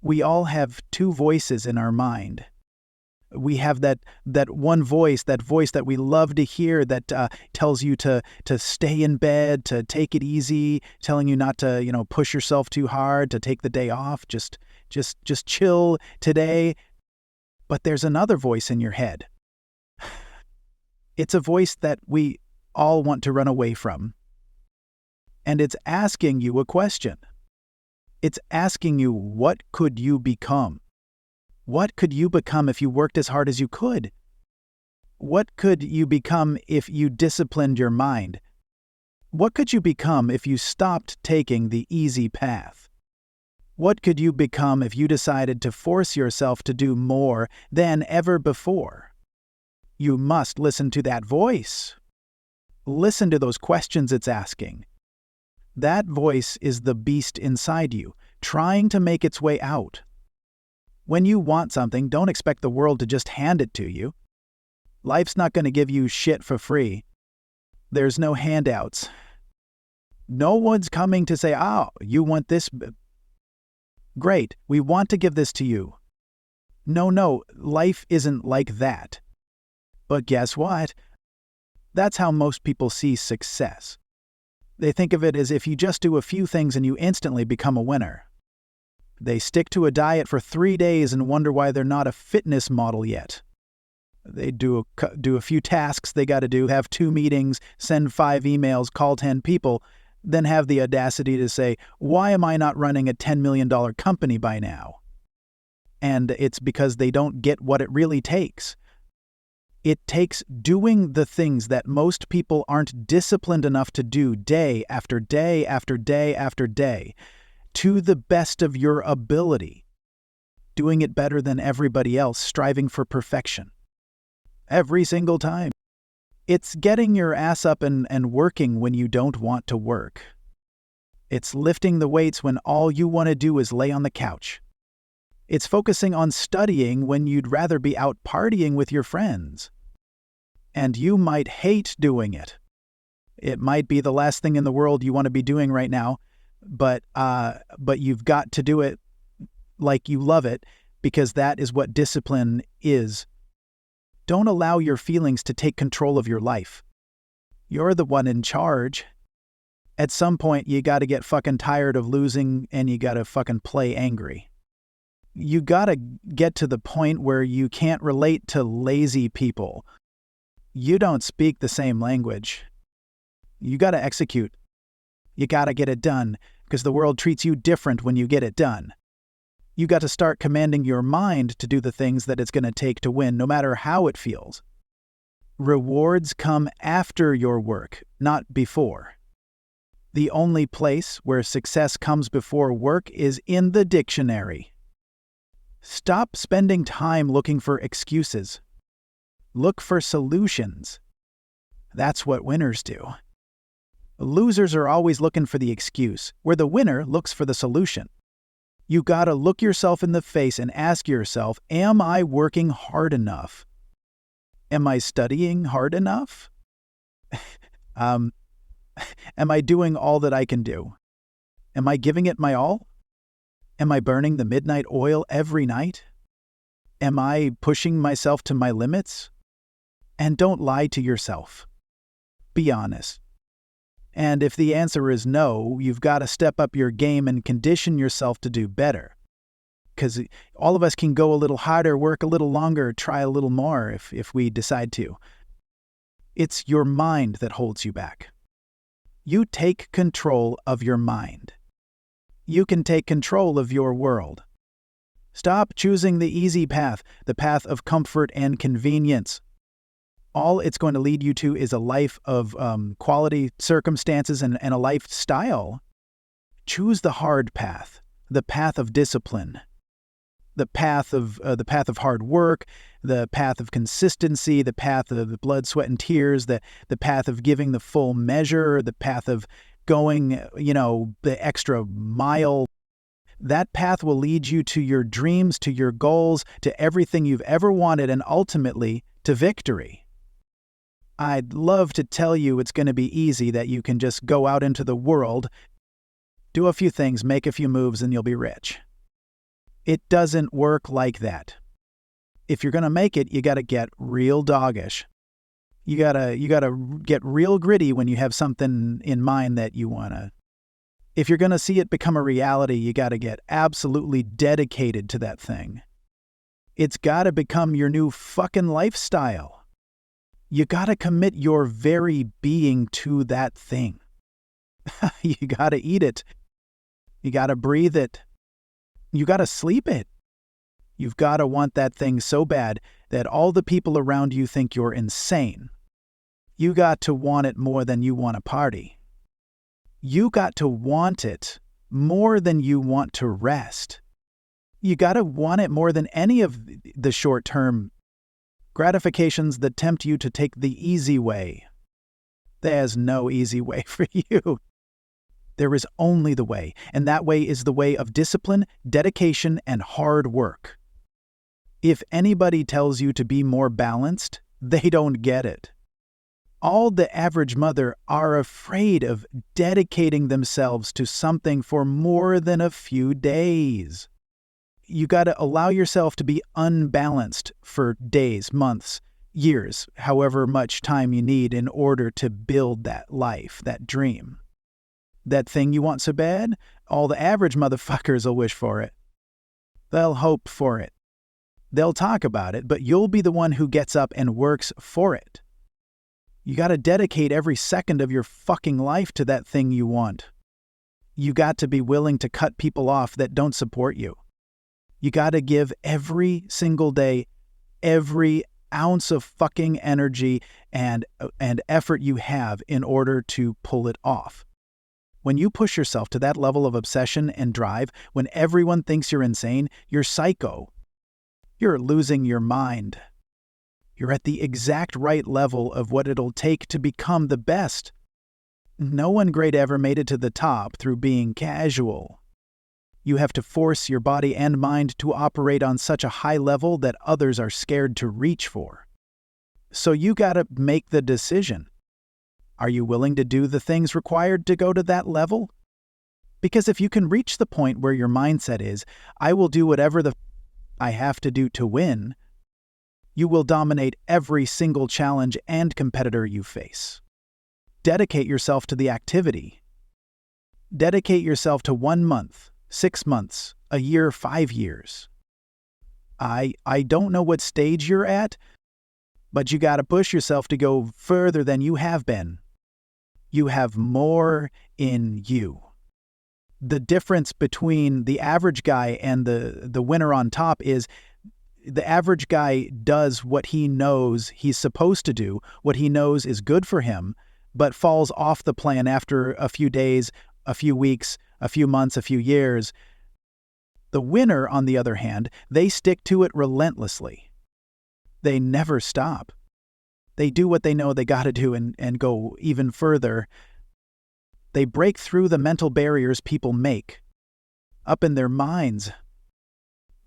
We all have two voices in our mind. We have that one voice, that we love to hear, that tells you to stay in bed, to take it easy, telling you not to, push yourself too hard, to take the day off, just chill today. But there's another voice in your head. It's a voice that we all want to run away from. And it's asking you a question. It's asking you, what could you become? What could you become if you worked as hard as you could? What could you become if you disciplined your mind? What could you become if you stopped taking the easy path? What could you become if you decided to force yourself to do more than ever before? You must listen to that voice. Listen to those questions it's asking. That voice is the beast inside you, trying to make its way out. When you want something, don't expect the world to just hand it to you. Life's not going to give you shit for free. There's no handouts. No one's coming to say, you want this? Great, we want to give this to you. No, life isn't like that. But guess what? That's how most people see success. They think of it as if you just do a few things and you instantly become a winner. They stick to a diet for 3 days and wonder why they're not a fitness model yet. They do a few tasks they got to do, have 2 meetings, send 5 emails, call 10 people, then have the audacity to say, why am I not running a $10 million company by now? And it's because they don't get what it really takes. It takes doing the things that most people aren't disciplined enough to do day after day after day after day, to the best of your ability. Doing it better than everybody else, striving for perfection. Every single time. It's getting your ass up and working when you don't want to work. It's lifting the weights when all you want to do is lay on the couch. It's focusing on studying when you'd rather be out partying with your friends. And you might hate doing it. It might be the last thing in the world you want to be doing right now, but you've got to do it like you love it, because that is what discipline is. Don't allow your feelings to take control of your life. You're the one in charge. At some point, you got to get fucking tired of losing and you got to fucking play angry. You got to get to the point where you can't relate to lazy people. You don't speak the same language. You got to execute. You got to get it done, because the world treats you different when you get it done. You got to start commanding your mind to do the things that it's going to take to win, no matter how it feels. Rewards come after your work, not before. The only place where success comes before work is in the dictionary. Stop spending time looking for excuses. Look for solutions. That's what winners do. Losers are always looking for the excuse, where the winner looks for the solution. You gotta look yourself in the face and ask yourself, am I working hard enough? Am I studying hard enough? Am I doing all that I can do? Am I giving it my all? Am I burning the midnight oil every night? Am I pushing myself to my limits? And don't lie to yourself. Be honest. And if the answer is no, you've got to step up your game and condition yourself to do better. Because all of us can go a little harder, work a little longer, try a little more if we decide to. It's your mind that holds you back. You take control of your mind. You can take control of your world. Stop choosing the easy path, the path of comfort and convenience. All it's going to lead you to is a life of quality circumstances and a lifestyle. Choose the hard path, the path of discipline, the path of hard work, the path of consistency, the path of blood, sweat, and tears, the path of giving the full measure, the path of going, the extra mile. That path will lead you to your dreams, to your goals, to everything you've ever wanted, and ultimately to victory. I'd love to tell you it's going to be easy, that you can just go out into the world, do a few things, make a few moves, and you'll be rich. It doesn't work like that. If you're going to make it, you got to get real doggish. You got to get real gritty when you have something in mind that you want to. If you're going to see it become a reality, you got to get absolutely dedicated to that thing. It's got to become your new fucking lifestyle. You got to commit your very being to that thing. You got to eat it. You got to breathe it. You got to sleep it. You've got to want that thing so bad that all the people around you think you're insane. You got to want it more than you want a party. You got to want it more than you want to rest. You got to want it more than any of the short-term gratifications that tempt you to take the easy way. There's no easy way for you. There is only the way, and that way is the way of discipline, dedication, and hard work. If anybody tells you to be more balanced, they don't get it. All the average mother are afraid of dedicating themselves to something for more than a few days. You got to allow yourself to be unbalanced for days, months, years, however much time you need in order to build that life, that dream. That thing you want so bad, all the average motherfuckers will wish for it. They'll hope for it. They'll talk about it, but you'll be the one who gets up and works for it. You got to dedicate every second of your fucking life to that thing you want. You got to be willing to cut people off that don't support you. You got to give every single day, every ounce of fucking energy and effort you have in order to pull it off. When you push yourself to that level of obsession and drive, when everyone thinks you're insane, you're psycho. You're losing your mind. You're at the exact right level of what it'll take to become the best. No one great ever made it to the top through being casual. You have to force your body and mind to operate on such a high level that others are scared to reach for. So you gotta make the decision. Are you willing to do the things required to go to that level? Because if you can reach the point where your mindset is, I will do whatever I have to do to win, you will dominate every single challenge and competitor you face. Dedicate yourself to the activity. Dedicate yourself to 1 month, 6 months, a year, 5 years. I don't know what stage you're at, but you got to push yourself to go further than you have been. You have more in you. The difference between the average guy and the winner on top is the average guy does what he knows he's supposed to do, what he knows is good for him, but falls off the plan after a few days, a few weeks, a few months, a few years. The winner, on the other hand, they stick to it relentlessly. They never stop. They do what they know they got to do and go even further. They break through the mental barriers people make up in their minds.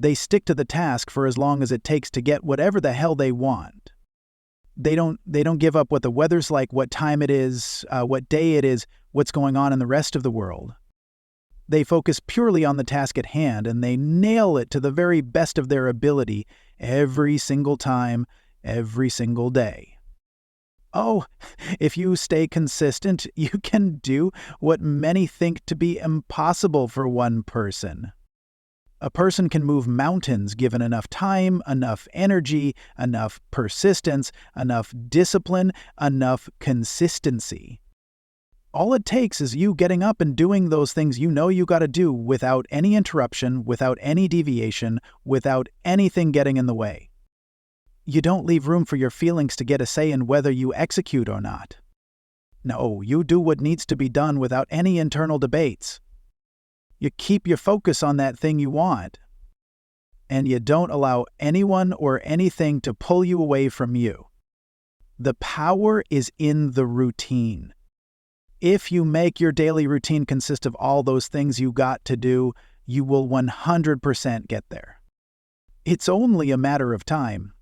They stick to the task for as long as it takes to get whatever the hell they want. They don't give up what the weather's like, what time it is, what day it is, what's going on in the rest of the world. They focus purely on the task at hand, and they nail it to the very best of their ability every single time, every single day. Oh, if you stay consistent, you can do what many think to be impossible for one person. A person can move mountains given enough time, enough energy, enough persistence, enough discipline, enough consistency. All it takes is you getting up and doing those things you know you got to do without any interruption, without any deviation, without anything getting in the way. You don't leave room for your feelings to get a say in whether you execute or not. No, you do what needs to be done without any internal debates. You keep your focus on that thing you want, and you don't allow anyone or anything to pull you away from you. The power is in the routine. If you make your daily routine consist of all those things you got to do, you will 100% get there. It's only a matter of time.